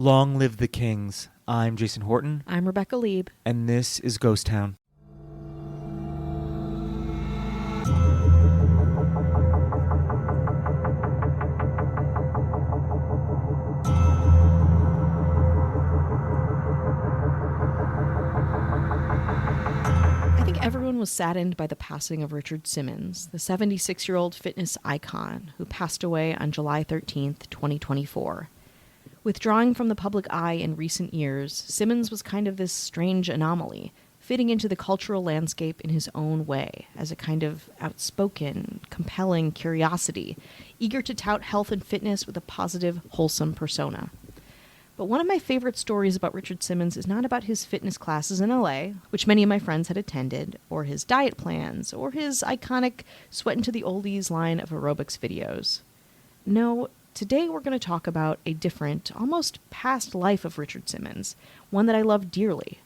Long live the kings. I'm Jason Horton. I'm Rebecca Lieb. And this is Ghost Town. I think everyone was saddened by the passing of Richard Simmons, the 76-year-old fitness icon who passed away on July 13th, 2024. Withdrawing from the public eye in recent years, Simmons was kind of this strange anomaly, fitting into the cultural landscape in his own way, as a kind of outspoken, compelling curiosity, eager to tout health and fitness with a positive, wholesome persona. But one of my favorite stories about Richard Simmons is not about his fitness classes in LA, which many of my friends had attended, or his diet plans, or his iconic Sweat into the Oldies line of aerobics videos. No, today we're going to talk about a different, almost past life of Richard Simmons, one that I love dearly.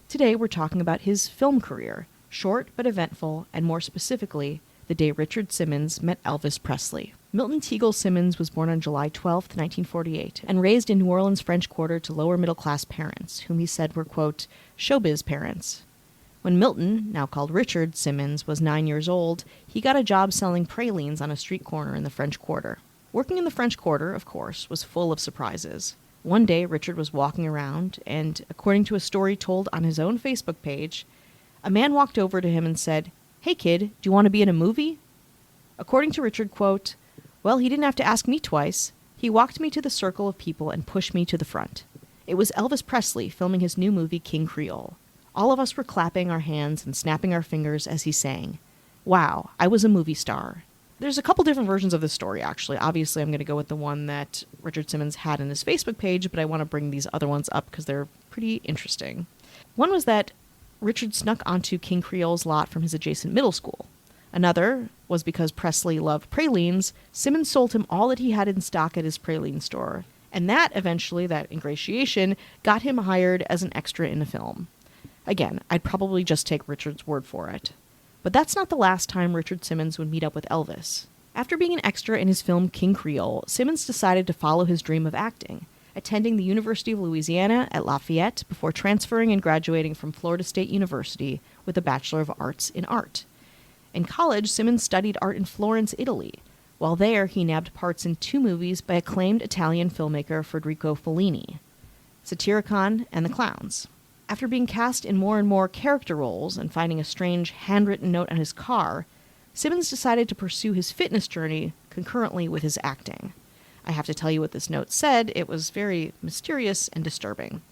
Today we're talking about his film career, short but eventful, and more specifically, the day Richard Simmons met Elvis Presley. Milton Teagle Simmons was born on July 12, 1948, and raised in New Orleans' French Quarter to lower middle-class parents, whom he said were, quote, showbiz parents. When Milton, now called Richard Simmons, was 9 years old, he got a job selling pralines on a street corner in the French Quarter. Working in the French Quarter, of course, was full of surprises. One day, Richard was walking around, and, according to a story told on his own Facebook page, a man walked over to him and said, "Hey kid, do you want to be in a movie?" According to Richard, quote, "Well, he didn't have to ask me twice. He walked me to the circle of people and pushed me to the front. It was Elvis Presley filming his new movie, King Creole. All of us were clapping our hands and snapping our fingers as he sang. Wow, I was a movie star." There's a couple different versions of this story, actually. Obviously, I'm going to go with the one that Richard Simmons had in his Facebook page, but I want to bring these other ones up because they're pretty interesting. One was that Richard snuck onto King Creole's lot from his adjacent middle school. Another was because Presley loved pralines, Simmons sold him all that he had in stock at his praline store. And that ingratiation, got him hired as an extra in a film. Again, I'd probably just take Richard's word for it. But that's not the last time Richard Simmons would meet up with Elvis. After being an extra in his film King Creole, Simmons decided to follow his dream of acting, attending the University of Louisiana at Lafayette before transferring and graduating from Florida State University with a Bachelor of Arts in Art. In college, Simmons studied art in Florence, Italy. While there, he nabbed parts in 2 movies by acclaimed Italian filmmaker Federico Fellini, Satyricon and The Clowns. After being cast in more and more character roles and finding a strange handwritten note on his car, Simmons decided to pursue his fitness journey concurrently with his acting. I have to tell you what this note said. It was very mysterious and disturbing.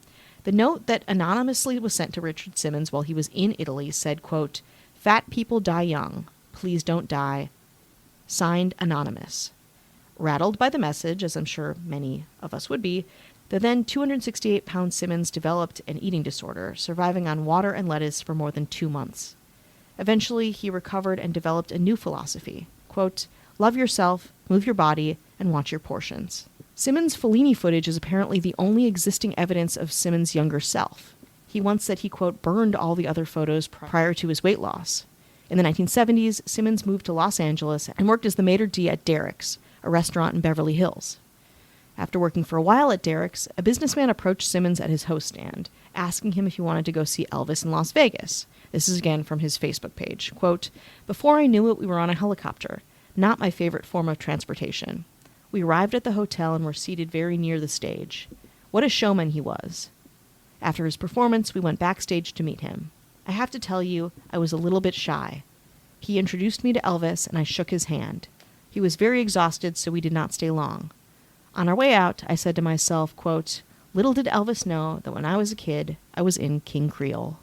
The note that anonymously was sent to Richard Simmons while he was in Italy said, quote, "Fat people die young. Please don't die. Signed, Anonymous." Rattled by the message, as I'm sure many of us would be, the then 268-pound Simmons developed an eating disorder, surviving on water and lettuce for more than 2 months. Eventually, he recovered and developed a new philosophy, quote, "Love yourself, move your body, and watch your portions." Simmons' Fellini footage is apparently the only existing evidence of Simmons' younger self. He once said he, quote, burned all the other photos prior to his weight loss. In the 1970s, Simmons moved to Los Angeles and worked as the maitre d' at Derrick's, a restaurant in Beverly Hills. After working for a while at Derrick's, a businessman approached Simmons at his host stand, asking him if he wanted to go see Elvis in Las Vegas. This is again from his Facebook page. Quote, "Before I knew it, we were on a helicopter. Not my favorite form of transportation. We arrived at the hotel and were seated very near the stage. What a showman he was. After his performance, we went backstage to meet him. I have to tell you, I was a little bit shy. He introduced me to Elvis, and I shook his hand. He was very exhausted, so we did not stay long. On our way out, I said to myself, quote, little did Elvis know that when I was a kid, I was in King Creole."